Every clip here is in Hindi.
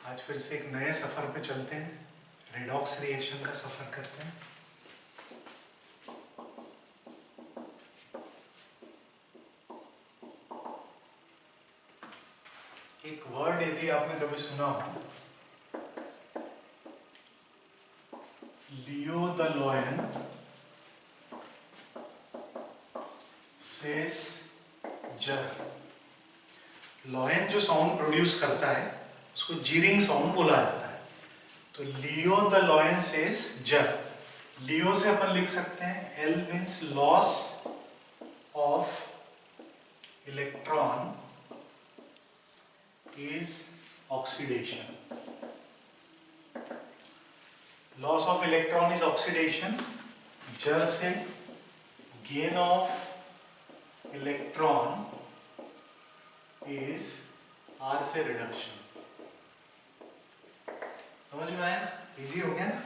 आज फिर से एक नए सफ़र पे चलते हैं, रेडॉक्स रिएक्शन का सफ़र करते हैं। एक वर्ड यदि आपने कभी सुना हो, लियो द लॉयन सेज जर। लॉयन जो साउंड प्रोड्यूस करता है उसको जीरिंग साउंड बोला जाता है। तो लियो द लॉयन सेज जर, लियो से अपन लिख सकते हैं L means loss of electron is oxidation. Loss of electron is oxidation. GER से gain of electron is R से रिडक्शन। समझ में आया? इजी हो गया ना?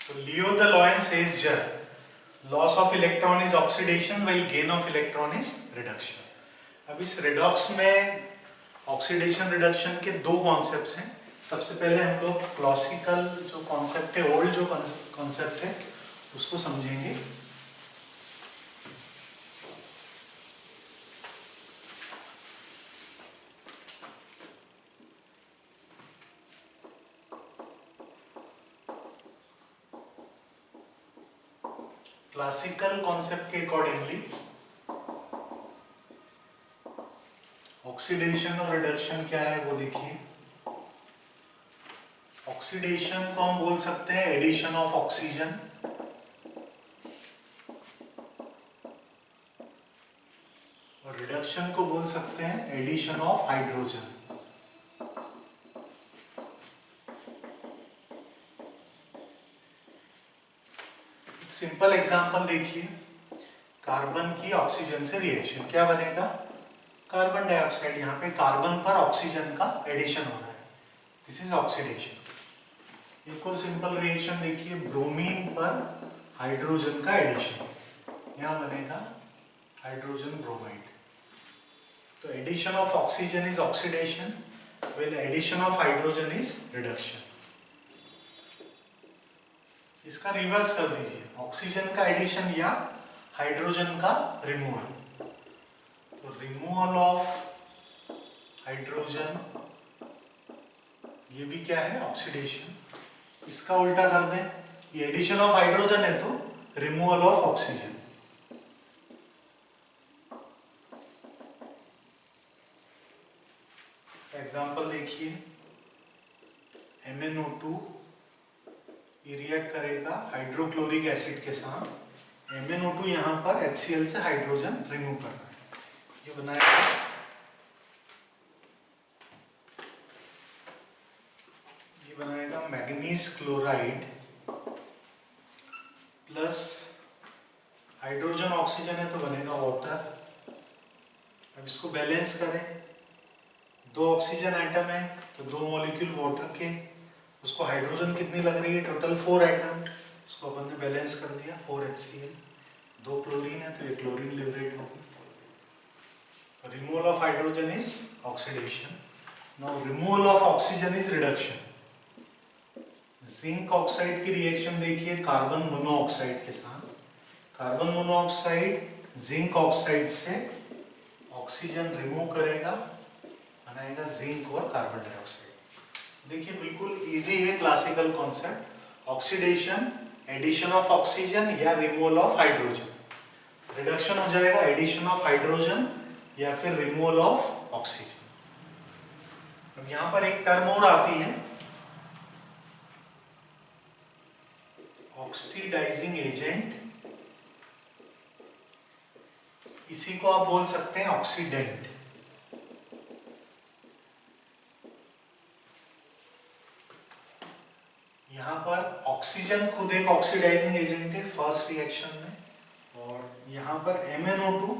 तो Leo the lion says GER, loss of electron is oxidation while gain of electron is reduction. अब इस रिडॉक्स में ऑक्सीडेशन रिडक्शन के दो कॉन्सेप्ट्स हैं। सबसे पहले हम लोग क्लासिकल जो कॉन्सेप्ट है, ओल्ड जो कॉन्सेप्ट है उसको समझेंगे। क्लासिकल कॉन्सेप्ट के अकॉर्डिंगली ऑक्सीडेशन और रिडक्शन क्या है वो देखिए। ऑक्सीडेशन को हम बोल सकते हैं एडिशन ऑफ ऑक्सीजन, और रिडक्शन को बोल सकते हैं एडिशन ऑफ हाइड्रोजन। एक सिंपल एग्जांपल देखिए, कार्बन की ऑक्सीजन से रिएक्शन, क्या बनेगा? Carbon dioxide. यहाँ पे कार्बन पर ऑक्सीजन का एडिशन हो रहा है, दिस इज ऑक्सीडेशन। एक और सिंपल रिएक्शन देखिए, ब्रोमीन पर हाइड्रोजन का एडिशन, यहाँ बनेगा हाइड्रोजन ब्रोमाइड। तो addition of oxygen is oxidation, while addition of hydrogen is reduction. इसका रिवर्स कर दीजिए, ऑक्सीजन का एडिशन या हाइड्रोजन का रिमूवल। तो रिमूवल ऑफ हाइड्रोजन, ये भी क्या है? ऑक्सीडेशन। इसका उल्टा कर दें, ये एडिशन ऑफ हाइड्रोजन है तो रिमूवल ऑफ ऑक्सीजन। इसका एग्जांपल देखिए, MnO2 ये रिएक्ट करेगा हाइड्रोक्लोरिक एसिड के साथ। MnO2 यहाँ पर HCl से हाइड्रोजन रिमूव कर रहा है, ये बनाएगा manganese chloride plus hydrogen oxygen है तो बनेगा वाटर। अब इसको बैलेंस करें, दो ऑक्सीजन आइटम है तो दो मॉलिक्यूल वाटर के, उसको हाइड्रोजन कितनी लग रही है? Total 4 item. इसको अपन ने बैलेंस कर दिया, 4HCl। दो क्लोरीन है तो ये क्लोरीन लिबरेट होगी। Removal of hydrogen is oxidation. Now removal of oxygen is reduction. Zinc oxide की रिएक्शन देखिए कार्बन मोनोऑक्साइड के साथ। कार्बन मोनोऑक्साइड जिंक ऑक्साइड से ऑक्सीजन रिमूव करेगा, बनाएगा जिंक और कार्बन डाइऑक्साइड। देखिए बिल्कुल इजी है classical concept. Oxidation addition of oxygen या रिमूवल ऑफ हाइड्रोजन, रिडक्शन हो जाएगा एडिशन ऑफ हाइड्रोजन या फिर रिमूवल ऑफ ऑक्सीजन। अब यहां पर एक टर्म और आती है, ऑक्सीडाइजिंग एजेंट। इसी को आप बोल सकते हैं ऑक्सीडेंट। यहां पर ऑक्सीजन खुद एक ऑक्सीडाइजिंग एजेंट है फर्स्ट रिएक्शन में, और यहां पर MnO2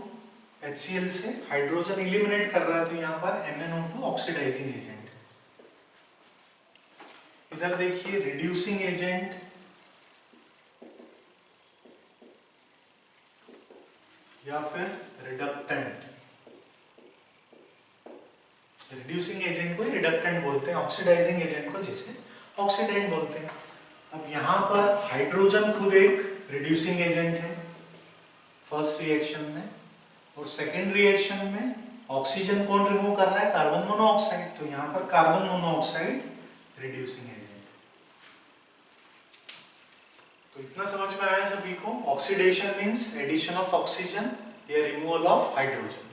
HCl से हाइड्रोजन इलिमिनेट कर रहा है तो यहां पर MnO2 ऑक्सीडाइजिंग एजेंट है। इधर देखिए रिड्यूसिंग एजेंट, या फिर रिडक्टेंट। रिड्यूसिंग एजेंट को रिडक्टेंट बोलते हैं, ऑक्सीडाइजिंग एजेंट को जिसे ऑक्सीडेंट बोलते हैं। अब यहाँ पर हाइड्रोजन खुद एक रिड्यूसिंग एजेंट है फर्स्ट रिएक्शन में, और सेकेंड रिएक्शन में ऑक्सीजन कौन रिमूव कर रहा है? Carbon monoxide. तो यहाँ पर कार्बन मोनोऑक्साइड रिड्यूसिंग एजेंट। तो इतना समझ में आया सभी को? Oxidation means addition of oxygen या रिमूवल ऑफ हाइड्रोजन।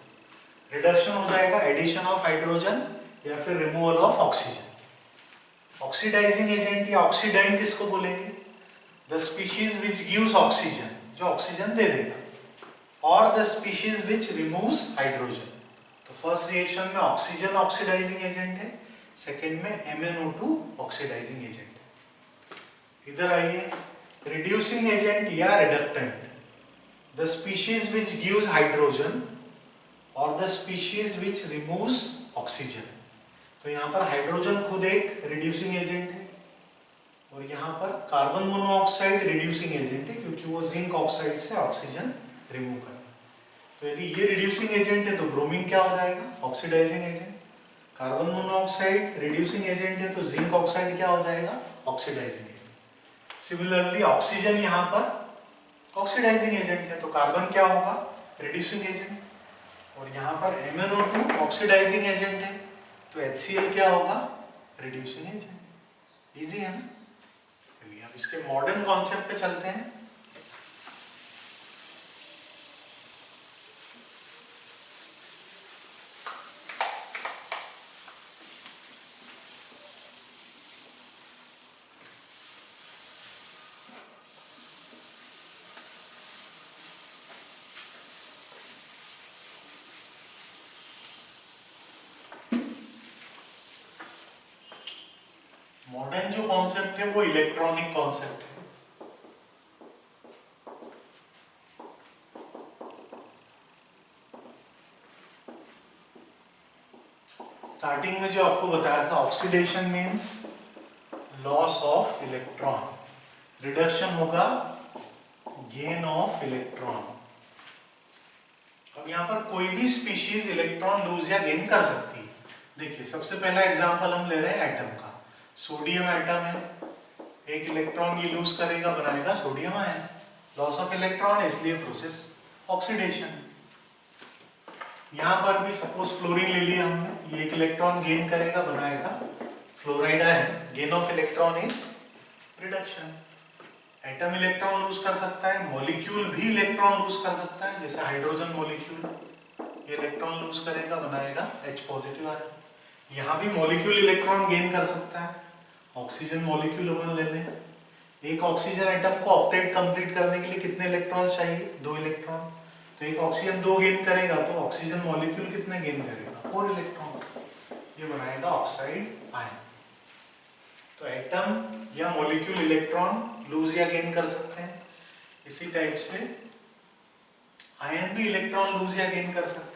रिडक्शन हो जाएगा एडिशन ऑफ हाइड्रोजन या फिर removal of oxygen. Oxidizing agent या ऑक्सीडेंट किसको बोलेंगे? The species which gives oxygen, जो ऑक्सीजन दे देगा, और the species which removes hydrogen. तो फर्स्ट रिएक्शन में ऑक्सीजन ऑक्सीडाइजिंग एजेंट है, सेकेंड में MnO2 ऑक्सीडाइजिंग एजेंट है। इधर आइए, रिड्यूसिंग एजेंट या reductant, the species which gives hydrogen और the species which removes oxygen. तो यहाँ पर हाइड्रोजन खुद एक रिड्यूसिंग एजेंट है, और यहाँ पर कार्बन मोनोऑक्साइड रिड्यूसिंग एजेंट है क्योंकि वो जिंक ऑक्साइड से ऑक्सीजन रिमूव कर रहा है। तो यदि ये रिड्यूसिंग एजेंट है तो ब्रोमीन क्या हो जाएगा? Oxidizing agent. Carbon monoxide reducing agent है तो जिंक ऑक्साइड क्या हो जाएगा? Oxidizing agent. सिमिलरली ऑक्सीजन यहाँ पर ऑक्सीडाइजिंग एजेंट है तो कार्बन क्या होगा? Reducing agent. और यहाँ पर MnO2 ऑक्सीडाइजिंग एजेंट है तो HCl क्या होगा? Reducing agent. इजी है ना? चलिए अब इसके मॉडर्न कॉन्सेप्ट पे चलते हैं। मॉडर्न जो कॉन्सेप्ट है वो इलेक्ट्रॉनिक कॉन्सेप्ट है। स्टार्टिंग में जो आपको बताया था, oxidation means loss of electron, reduction होगा गेन ऑफ इलेक्ट्रॉन। अब यहाँ पर कोई भी स्पीशीज इलेक्ट्रॉन लूज या गेन कर सकती है। देखिए सबसे पहला एग्जांपल हम ले रहे हैं एटम का। सोडियम एटम है, एक इलेक्ट्रॉन ये लूज करेगा, बनाएगा sodium ion. Loss of electron है, इसलिए प्रोसेस ऑक्सीडेशन। यहाँ पर भी सपोज फ्लोरीन ले लिया हमने, ये एक इलेक्ट्रॉन गेन करेगा, बनाएगा fluoride ion. Gain of electron is reduction. Atom electron lose कर सकता है, मॉलिक्यूल भी इलेक्ट्रॉन लूज कर सकता है, जैसे हाइड्रोजन मॉलिक्यूल ये इलेक्ट्रॉन लूज करेगा, बनाएगा H पॉजिटिव आयन। यहाँ भी मॉलिक्यूल इलेक्ट्रॉन गेन कर सकता है। ऑक्सीजन मॉलिक्यूल अपन ले लें, एक ऑक्सीजन एटम को ऑक्टेट कंप्लीट करने के लिए कितने इलेक्ट्रॉन चाहिए? 2 इलेक्ट्रॉन। तो एक ऑक्सीजन 2 गेन करेगा तो ऑक्सीजन मॉलिक्यूल कितने गेन करेगा? 4 इलेक्ट्रॉन्स। ये बनाएगा ऑक्साइड आयन। तो एटम या मॉलिक्यूल इलेक्ट्रॉन लूज या गेन कर सकते हैं। इसी टाइप से आयन भी इलेक्ट्रॉन लूज या गेन कर सकते हैं।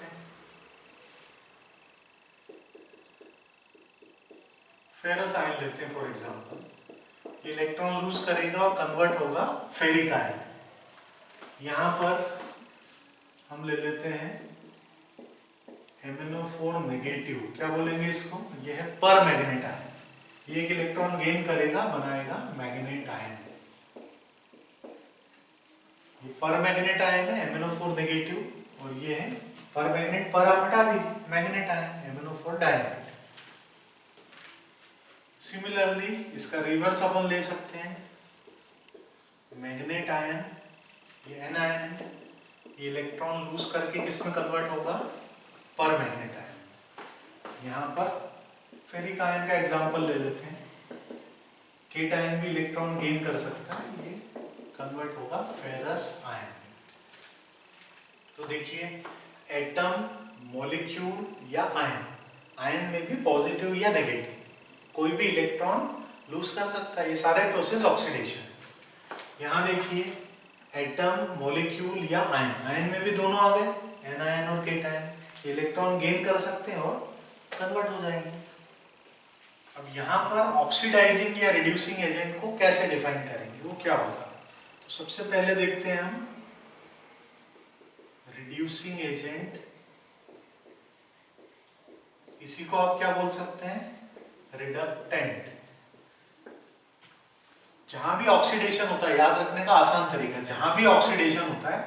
फेरस आयन लेते हैं फॉर एग्जांपल, इलेक्ट्रॉन लूज करेगा और कन्वर्ट होगा फेरिक आयन। यहां पर हम ले लेते हैं MnO4 नेगेटिव, क्या बोलेंगे इसको? यह है पर मैग्नेट आयन। ये एक इलेक्ट्रॉन गेन करेगा, बनाएगा मैग्नेट आयन। ये पर मैग्नेट आयन है MnO4 नेगेटिव, और ये है पर मैग्नेट, पर आप हटा दीजिए, मैग्नेट आयन MnO4 डायमैग्नेट। सिमिलरली इसका रिवर्स अपन ले सकते हैं, मैग्नेट आयन, ये N आयन है, ये इलेक्ट्रॉन लूज करके किसमें कन्वर्ट होगा? पर मैग्नेट आयन। यहाँ पर फेरिक आयन का एग्जांपल ले लेते हैं, केट आयन भी इलेक्ट्रॉन गेन कर सकता है, ये कन्वर्ट होगा फेरस आयन। तो देखिए एटम, मॉलिक्यूल या आयन, आयन में भी पॉजिटिव या नेगेटिव कोई भी इलेक्ट्रॉन लूज कर सकता है। ये सारे प्रोसेस ऑक्सीडेशन। यहाँ देखिए एटम, मॉलिक्यूल या आयन, आयन में भी दोनों आ गए, एन आयन और केट आयन, इलेक्ट्रॉन गेन कर सकते हैं और कन्वर्ट हो जाएंगे। अब यहाँ पर ऑक्सीडाइजिंग या रिड्यूसिंग एजेंट को कैसे डिफाइन करेंगे, वो क्या होगा? तो सबसे पहले देखते हैं हम रिड्यूसिंग एजेंट इसी को आप क्या बोल सकते हैं, रिडक्टेंट। जहां भी ऑक्सीडेशन होता है, याद रखने का आसान तरीका, जहां भी ऑक्सीडेशन होता है,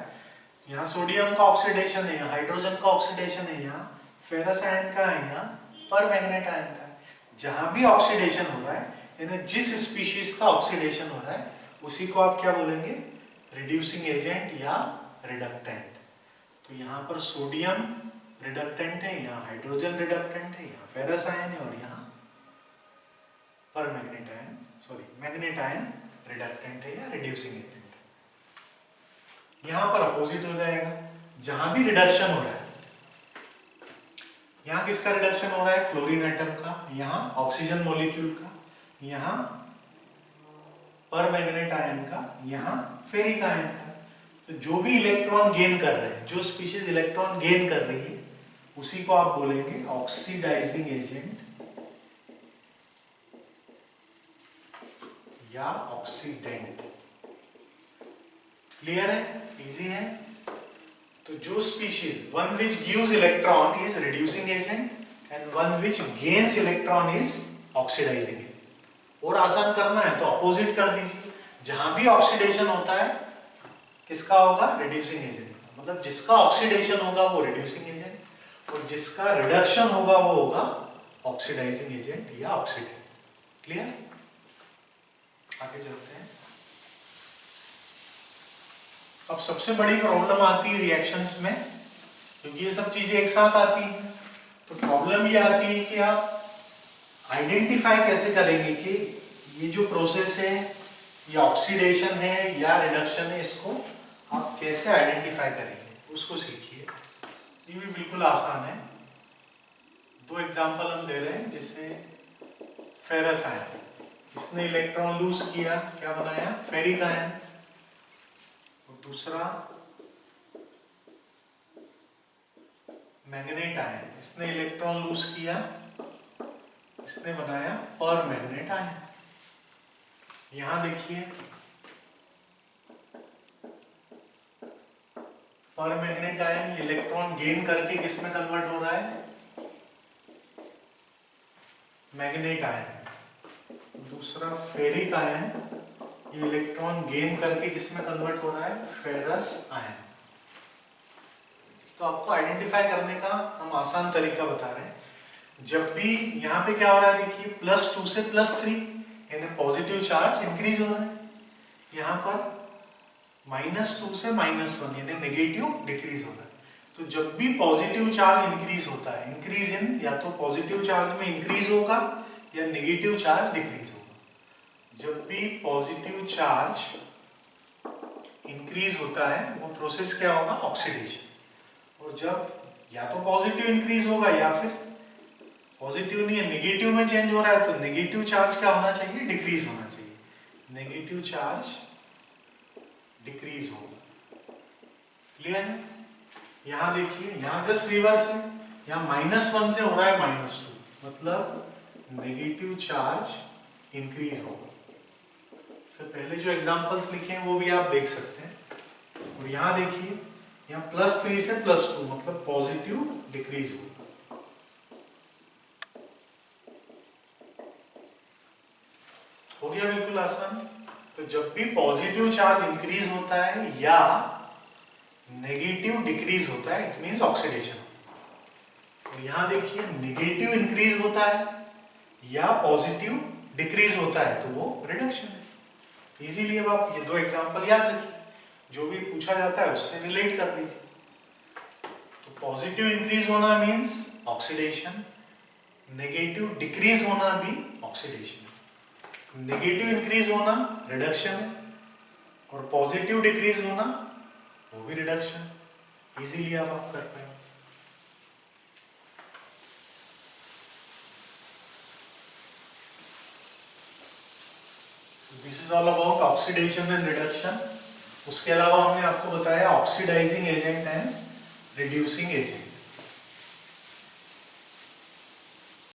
यहाँ सोडियम का ऑक्सीडेशन है, यहाँ हाइड्रोजन का ऑक्सीडेशन है, यहाँ फेरस आयन का है, यहाँ परमैंगनेट आयन का है, जहां भी ऑक्सीडेशन हो रहा है, यानी जिस स्पीशीज का ऑक्सीडेशन हो रहा है उसी को आप क्या बोलेंगे, रिड्यूसिंग एजेंट या रिडक्टेंट। तो यहाँ पर सोडियम रिडक्टेंट है, यहाँ हाइड्रोजन रिडक्टेंट है, यहाँ फेरस आयन है, और यहाँ permanganate ion, sorry manganate ion reductant है या रिड्यूसिंग एजेंट है। यहाँ पर अपोजिट हो जाएगा, जहां भी रिडक्शन हो रहा है, यहाँ किसका रिडक्शन हो रहा है, फ्लोरीन एटम का, यहाँ ऑक्सीजन मॉलिक्यूल का, यहाँ परमैंगनेट आयन का, यहाँ फेरिक आयन का। तो जो भी इलेक्ट्रॉन गेन कर रहे हैं, जो स्पीशीज इलेक्ट्रॉन गेन कर रही है, उसी को आप बोलेंगे ऑक्सीडाइजिंग एजेंट या ऑक्सीडेंट। क्लियर है, इजी है। तो जो species, one which gives electron is reducing agent and one which gains electron is oxidizing agent. और आसान करना है तो अपोजिट कर दीजिए, जहां भी ऑक्सीडेशन होता है किसका होगा, रिड्यूसिंग एजेंट। मतलब जिसका ऑक्सीडेशन होगा वो रिड्यूसिंग एजेंट, और जिसका रिडक्शन होगा वो होगा ऑक्सीडाइजिंग एजेंट या ऑक्सीडेंट। क्लियर, आगे चलते हैं। अब सबसे बड़ी प्रॉब्लम आती है रिएक्शंस में, क्योंकि ये सब चीजें एक साथ आती हैं, तो प्रॉब्लम ये आती है कि आप आइडेंटिफाई कैसे करेंगे कि ये जो प्रोसेस है ये ऑक्सीडेशन है या रिडक्शन है, इसको आप कैसे आइडेंटिफाई करेंगे, उसको सीखिए। ये भी बिल्कुल आसान है। दो एग्जांपल हम दे रहे हैं, जैसे फेरस आयन, इसने इलेक्ट्रॉन लूज किया, क्या बनाया, फेरिक आयन। और दूसरा मैग्नेट आयन, इसने इलेक्ट्रॉन लूज किया, इसने बनाया परमैंगनेट आयन। यहां देखिए परमैंगनेट आयन इलेक्ट्रॉन गेन करके किस में कन्वर्ट हो रहा है, मैग्नेट आयन। दूसरा फेरिक आयन, ये इलेक्ट्रॉन गेन करके किस में कन्वर्ट हो रहा है, फेरस आयन। तो आपको आइडेंटिफाई करने का हम आसान तरीका बता रहे हैं। जब भी यहाँ पे क्या हो रहा है, देखिए +2 से +3, यानी पॉजिटिव चार्ज इंक्रीज हो रहा है। यहाँ पर -2 से -1 यानी नेगेटिव डिक्रीज हो रहा है। तो जब भी पॉजिटिव चार्ज इंक्रीज होता है, इंक्रीज इन, या तो पॉजिटिव चार्ज में इंक्रीज होगा या नेगेटिव चार्ज डिक्रीज होगा। जब भी पॉजिटिव चार्ज इंक्रीज होता है वो प्रोसेस क्या होगा, ऑक्सीडेशन। और जब या तो पॉजिटिव इंक्रीज होगा या फिर पॉजिटिव नहीं है, नेगेटिव में चेंज हो रहा है, तो नेगेटिव चार्ज क्या होना चाहिए, डिक्रीज होना चाहिए। नेगेटिव चार्ज डिक्रीज होगा। क्लियर है। यहां देखिए, यहां जस्ट रिवर्स है, यहां -1 से हो रहा है -2, मतलब नेगेटिव चार्ज इंक्रीज होगा। इससे पहले जो एग्जांपल्स लिखे हैं वो भी आप देख सकते हैं। और यहां देखिए, यहाँ +3 से +2 मतलब पॉजिटिव डिक्रीज होगा। हो गया बिल्कुल आसान। तो जब भी पॉजिटिव चार्ज इंक्रीज होता है या नेगेटिव डिक्रीज होता है, इट मींस ऑक्सीडेशन। तो यहां देखिए नेगेटिव इंक्रीज होता है या पॉजिटिव डिक्रीज होता है, तो वो रिडक्शन है। इजीली अब आप ये दो एग्जांपल याद रखिए, जो भी पूछा जाता है उससे रिलेट कर दीजिए। तो पॉजिटिव इंक्रीज होना मींस ऑक्सीडेशन, नेगेटिव डिक्रीज होना भी ऑक्सीडेशन। नेगेटिव इंक्रीज होना रिडक्शन है, और पॉजिटिव डिक्रीज होना वो भी रिडक्शन। इजीली आप कर पाएंगे। This is all about oxidation and reduction. उसके अलावा हमने आपको बताया oxidizing agent and reducing agent.